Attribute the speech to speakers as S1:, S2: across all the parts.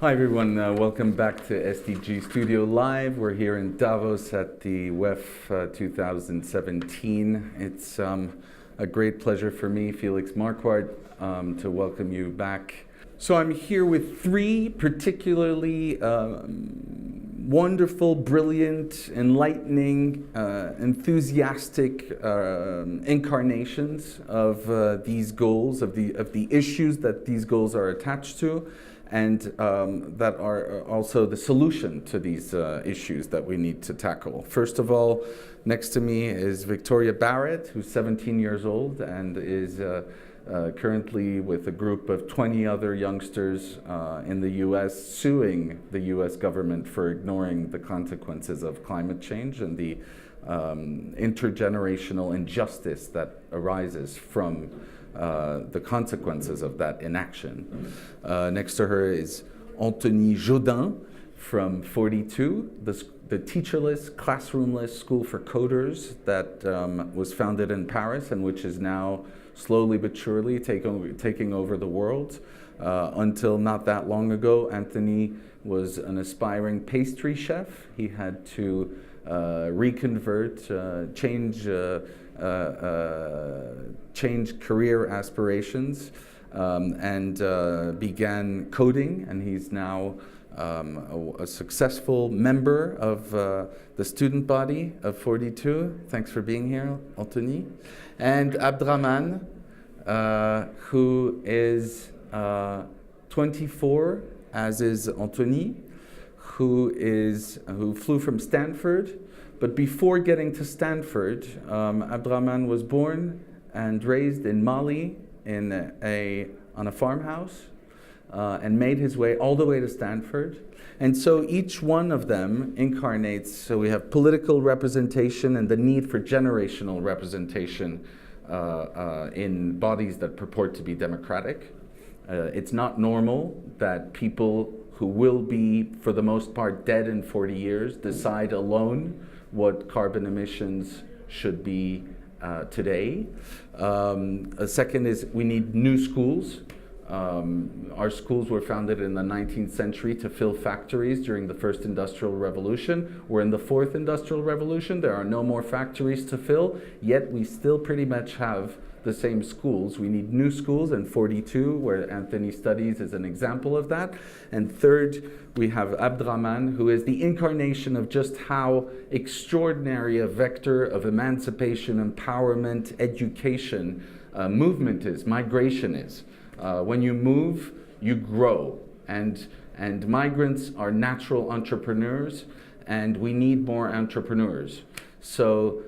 S1: Hi everyone, welcome back to SDG Studio Live. We're here in Davos at the WEF 2017. It's a great pleasure for me, Felix Marquardt, to welcome you back. So I'm here with three particularly wonderful, brilliant, enlightening, enthusiastic incarnations of these goals, of the issues that these goals are attached to, and that are also the solution to these issues that we need to tackle. First of all, next to me is Victoria Barrett, who's 17 years old and is currently with a group of 20 other youngsters in the US suing the US government for ignoring the consequences of climate change and the intergenerational injustice that arises from the consequences of that inaction. Next to her is Anthony Jodin from 42, the teacherless, classroomless school for coders that was founded in Paris and which is now slowly but surely taking over the world. Until not that long ago, Anthony was an aspiring pastry chef. He had to reconvert, change career aspirations and began coding, and he's now a successful member of the student body of 42. Thanks for being here, Anthony. And Abdramane, who is 24, as is Anthony, who flew from Stanford. But before getting to Stanford, Abdramane was born and raised in Mali on a farmhouse and made his way all the way to Stanford. And so each one of them incarnates, so we have political representation and the need for generational representation in bodies that purport to be democratic. It's not normal that people who will be, for the most part, dead in 40 years decide alone what carbon emissions should be today. A second is we need new schools. Our schools were founded in the 19th century to fill factories during the first industrial revolution. We're in the fourth industrial revolution. There are no more factories to fill, yet we still pretty much have the same schools. We need new schools, and 42, where Anthony studies, is an example of that. And third, we have Abdramane, who is the incarnation of just how extraordinary a vector of emancipation, empowerment, education, movement is, migration is. When you move, you grow, and migrants are natural entrepreneurs, and we need more entrepreneurs. So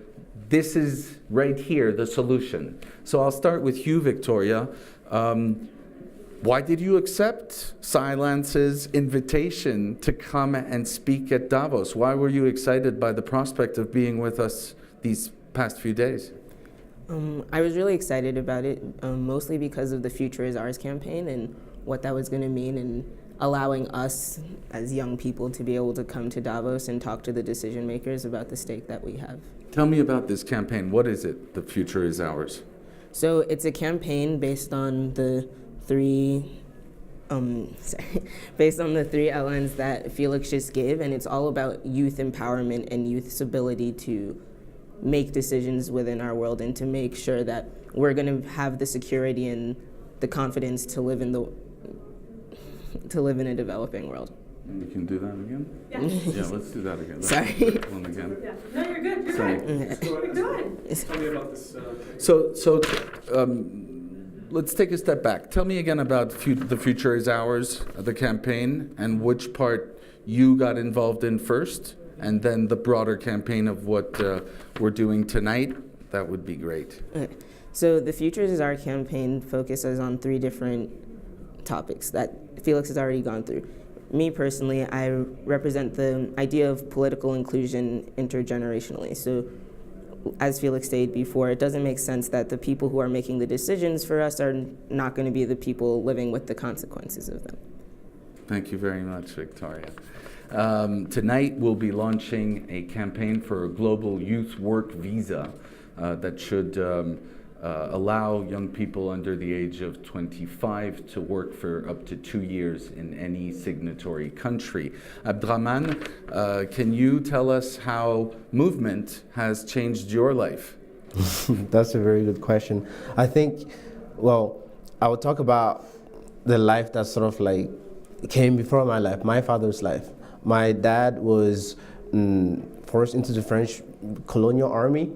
S1: this is right here, the solution. So I'll start with you, Victoria. Why did you accept Cylance's invitation to come and speak at Davos? Why were you excited by the prospect of being with us these past few days?
S2: I was really excited about it, mostly because of the Future is Ours campaign and what that was going to mean in allowing us as young people to be able to come to Davos and talk to the decision makers about the stake that we have.
S1: Tell me about this campaign. What is it, The Future is Ours?
S2: So it's a campaign based on the three outlines that Felix just gave, and it's all about youth empowerment and youth's ability to make decisions within our world and to make sure that we're going to have the security and the confidence to live in a developing world.
S1: And you can do that again?
S3: Yeah.
S1: Yeah, let's do that again.
S2: Sorry.
S1: One again.
S3: Yeah. No, you're good. You're
S1: Sorry.
S3: good. You're good.
S4: Tell me about this.
S1: So let's take a step back. Tell me again about The Future is Ours, the campaign, and which part you got involved in first, and then the broader campaign of what we're doing tonight. That would be great.
S2: Okay. So the Future is Our campaign focuses on three different topics that Felix has already gone through. Me personally, I represent the idea of political inclusion intergenerationally. So as Felix stated before, it doesn't make sense that the people who are making the decisions for us are not going to be the people living with the consequences of them.
S1: Thank you very much, Victoria. Tonight we'll be launching a campaign for a global youth work visa that should allow young people under the age of 25 to work for up to 2 years in any signatory country. Abdramane, can you tell us how movement has changed your life?
S4: That's a very good question. I think, well, I would talk about the life that sort of like came before my life, my father's life. My dad was forced into the French colonial army,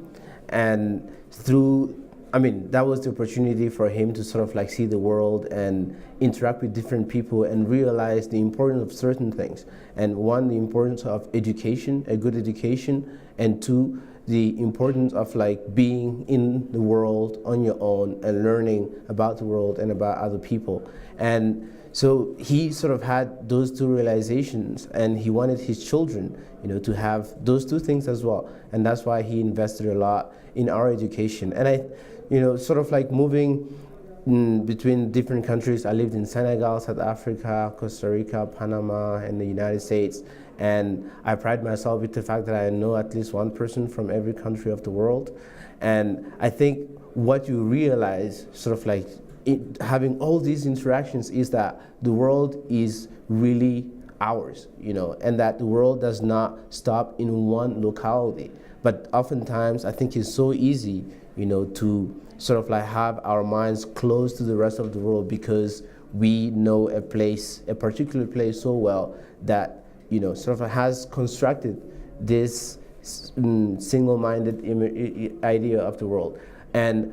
S4: and that was the opportunity for him to sort of like see the world and interact with different people and realize the importance of certain things. And one, the importance of education, a good education, and two, the importance of like being in the world on your own and learning about the world and about other people. And so he sort of had those two realizations, and he wanted his children, to have those two things as well. And that's why he invested a lot in our education. And I, sort of like moving between different countries. I lived in Senegal, South Africa, Costa Rica, Panama, and the United States. And I pride myself with the fact that I know at least one person from every country of the world. And I think what you realize, sort of like having all these interactions, is that the world is really ours, and that the world does not stop in one locality. But oftentimes, I think it's so easy, to sort of like have our minds closed to the rest of the world because we know a particular place so well that, sort of has constructed this single-minded idea of the world. And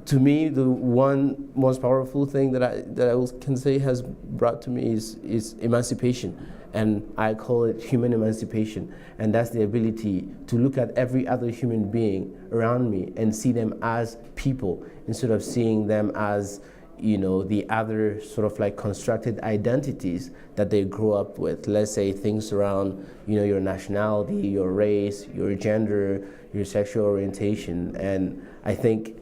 S4: to me, the one most powerful thing that I can say has brought to me is emancipation, and I call it human emancipation. And that's the ability to look at every other human being around me and see them as people instead of seeing them as, the other sort of like constructed identities that they grow up with. Let's say things around, your nationality, your race, your gender, your sexual orientation. And I think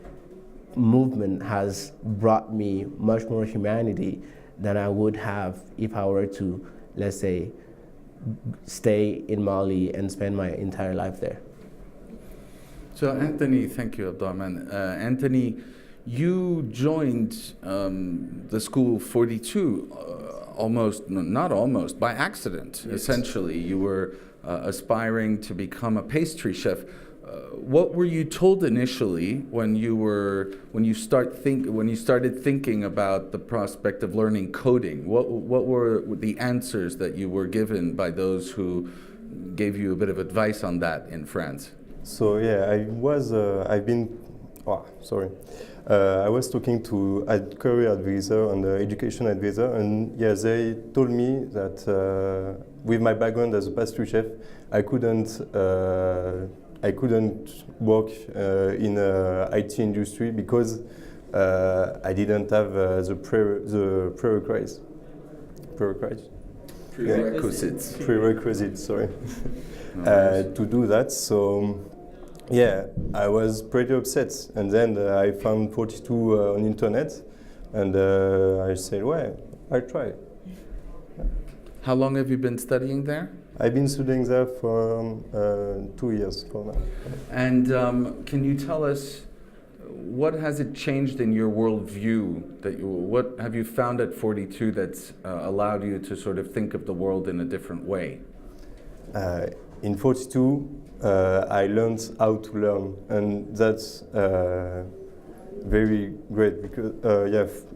S4: movement has brought me much more humanity than I would have if I were to, let's say, stay in Mali and spend my entire life there.
S1: So Anthony, thank you, Abdramane. Anthony, you joined the school 42 by accident, yes. Essentially. You were aspiring to become a pastry chef. What were you told initially when you started thinking about the prospect of learning coding? What were the answers that you were given by those who gave you a bit of advice on that in France?
S5: So yeah, I was talking to a career advisor and an education advisor, and yeah, they told me that with my background as a pastry chef, I couldn't work in the IT industry because I didn't have the prerequisites, sorry, to do that. So yeah, I was pretty upset, and then I found 42 on internet, and I said, well, I'll try.
S1: How long have you been studying there?
S5: I've been studying there for 2 years for now.
S1: And can you tell us, what has it changed in your worldview? What have you found at 42 that's allowed you to sort of think of the world in a different way?
S5: In 42, I learned how to learn, and that's very great because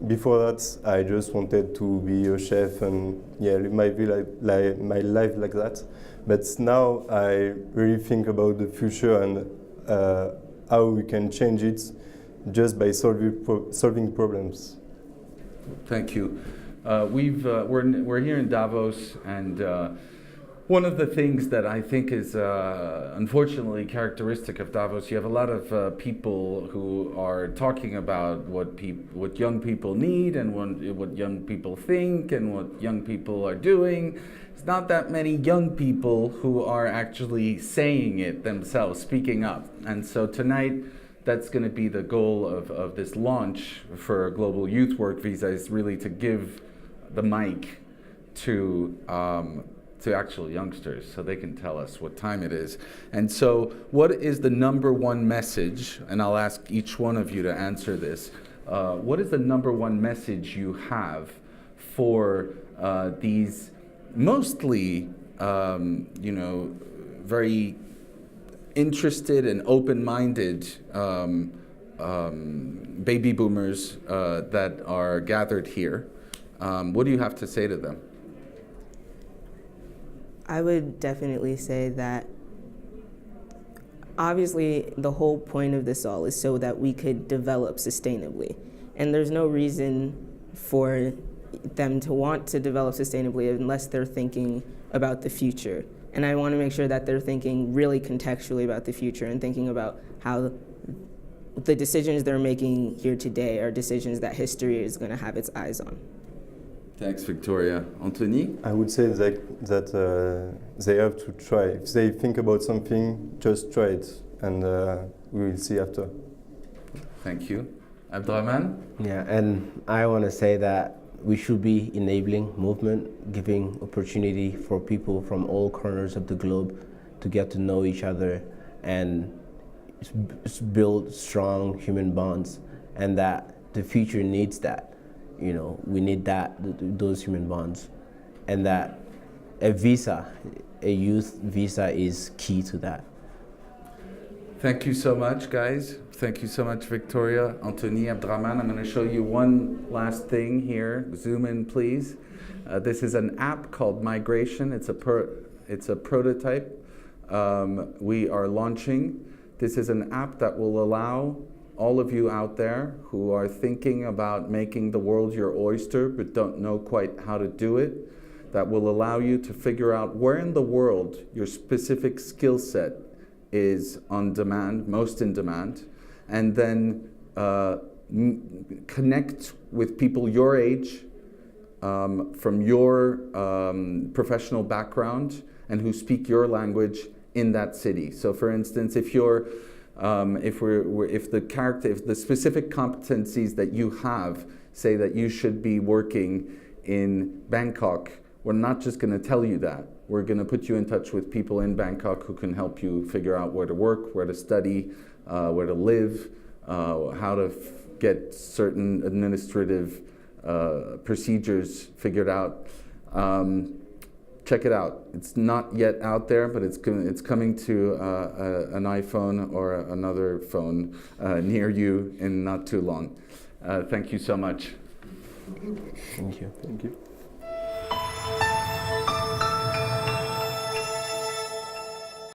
S5: before that I just wanted to be a chef and live my life like that. But now I really think about the future and how we can change it just by solving problems.
S1: Thank you. We're here in Davos, and one of the things that I think is unfortunately characteristic of Davos, you have a lot of people who are talking about what young people need and what young people think and what young people are doing. It's not that many young people who are actually saying it themselves, speaking up. And so tonight, that's going to be the goal of this launch for Global Youth Work Visa, is really to give the mic to to actual youngsters so they can tell us what time it is. And so what is the number one message, and I'll ask each one of you to answer this, what is the number one message you have for these mostly, very interested and open-minded baby boomers that are gathered here? What do you have to say to them?
S2: I would definitely say that obviously the whole point of this all is so that we could develop sustainably. And there's no reason for them to want to develop sustainably unless they're thinking about the future. And I want to make sure that they're thinking really contextually about the future and thinking about how the decisions they're making here today are decisions that history is going to have its eyes on.
S1: Thanks, Victoria. Anthony?
S5: I would say that they have to try. If they think about something, just try it, and we will see after.
S1: Thank you. Abdramane?
S4: Yeah, and I want to say that we should be enabling movement, giving opportunity for people from all corners of the globe to get to know each other and build strong human bonds, and that the future needs that. We need those human bonds, and that a youth visa is key to that.
S1: Thank you so much, guys. Thank you so much, Victoria, Anthony, Abdramane. I'm going to show you one last thing here. Zoom in, please. This is an app called Migration. It's a prototype we are launching. This is an app that will allow all of you out there who are thinking about making the world your oyster but don't know quite how to do it, that will allow you to figure out where in the world your specific skill set is on demand, most in demand, and then connect with people your age, from your professional background, and who speak your language in that city. So for instance, if you're if the specific competencies that you have say that you should be working in Bangkok, we're not just going to tell you that. We're going to put you in touch with people in Bangkok who can help you figure out where to work, where to study, where to live, how to get certain administrative procedures figured out. Check it out. It's not yet out there, but it's coming to an iPhone or another phone near you in not too long. Thank you so much.
S4: Thank you.
S5: Thank you.